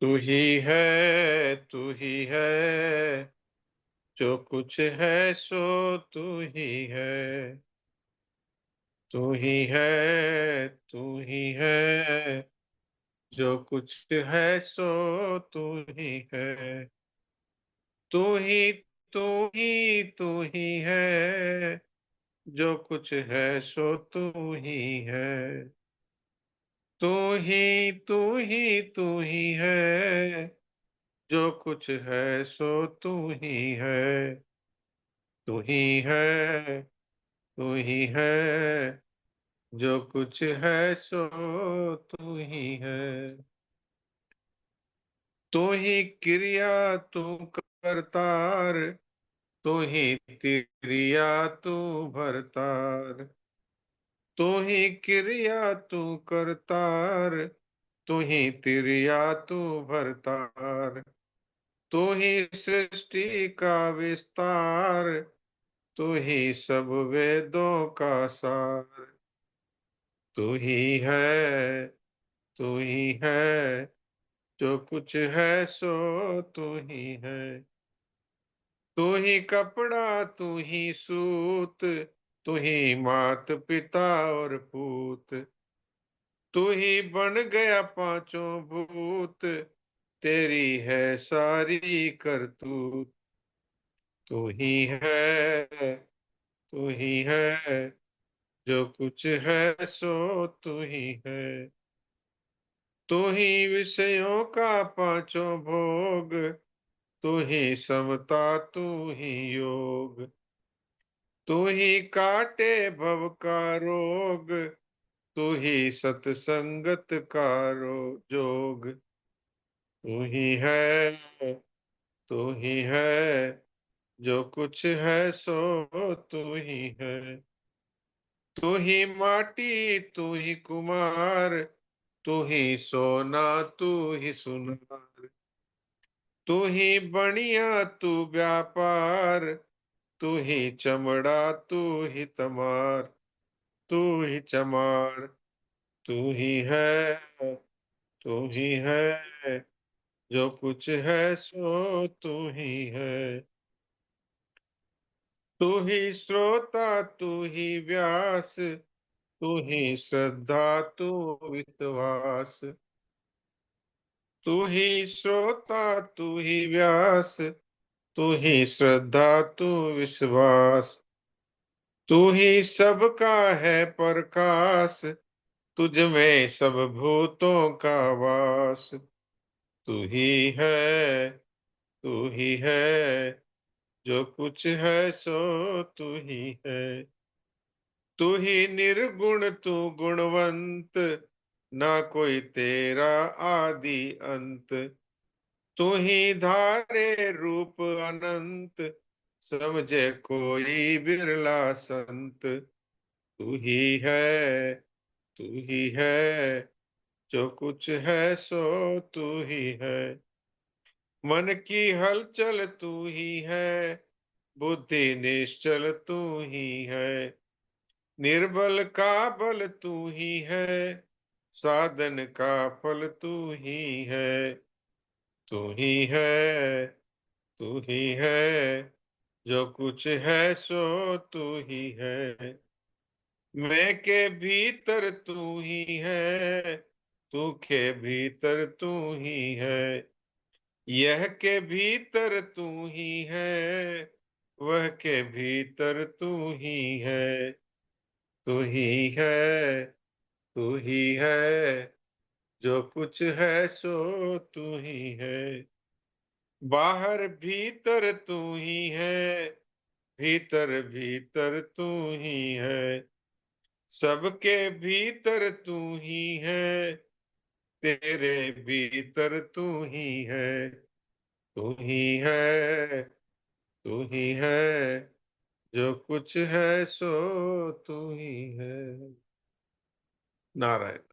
तू ही है, जो कुछ है सो तू ही है। तू ही है, तू ही है, जो कुछ है सो तू ही है। तू ही, तू ही, तू ही है, जो कुछ है सो तू ही है। तू ही, तू ही, तू ही है, जो कुछ है सो तू ही है। तू ही है, तू ही है, जो कुछ है सो तू ही है। तू ही क्रिया, तू करतार, तू ही क्रिया, तू भरतार। तू ही क्रिया, तू करतार, तू ही क्रिया, तू भरतार। तू ही सृष्टि का विस्तार, तू ही सब वेदों का सार। तू ही है, तू ही है, जो कुछ है सो तू ही है। तू ही कपड़ा, तू ही सूत, तू ही मात पिता और पूत। तू ही बन गया पांचों भूत, तेरी है सारी करतूत। तू ही है, तू ही है, जो कुछ है सो तू ही है। तू ही विषयों का पांचों भोग, तू ही समता, तू ही योग। तू ही काटे भव का रोग, तू ही सत्संगत का जोग। तू ही है, तू ही है, जो कुछ है सो तू ही है। तू ही माटी, तू ही कुमार, तू ही सोना, तू ही सुनार। तू ही बनिया, तू व्यापार, तू ही चमड़ा, तू ही तमार। तू ही चमार, तू ही है, तू ही है, जो कुछ है सो तू ही है। तू ही श्रोता, तू ही व्यास, तू ही श्रद्धा, तू विश्वास। तू ही श्रोता, तू ही व्यास, तू ही श्रद्धा, तू विश्वास। तू ही सबका है प्रकाश, तुझ में सब भूतों का वास। तू ही है, तू ही है, जो कुछ है सो तू ही है। तू ही निर्गुण, तू गुणवंत, ना कोई तेरा आदि अंत। तू ही धारे रूप अनंत, समझे कोई बिरला संत। तू ही है, तू ही है, जो कुछ है सो तू ही है। मन की हलचल तू ही है, बुद्धि निश्चल तू ही है। निर्बल का बल तू ही है, साधन का फल तू ही है। तू ही है, तू ही है, जो कुछ है सो तू ही है। मैं के भीतर तू ही है, तू के भीतर तू ही है। यह के भीतर तू ही है, वह के भीतर तू ही है। तू ही है, तू ही है, जो कुछ है सो तू ही है। बाहर भीतर तू ही है, भीतर भीतर तू ही है। सबके भीतर तू ही है, तेरे भीतर तू ही है। तू ही है, तू ही है, जो कुछ है सो तू ही है। नारायण।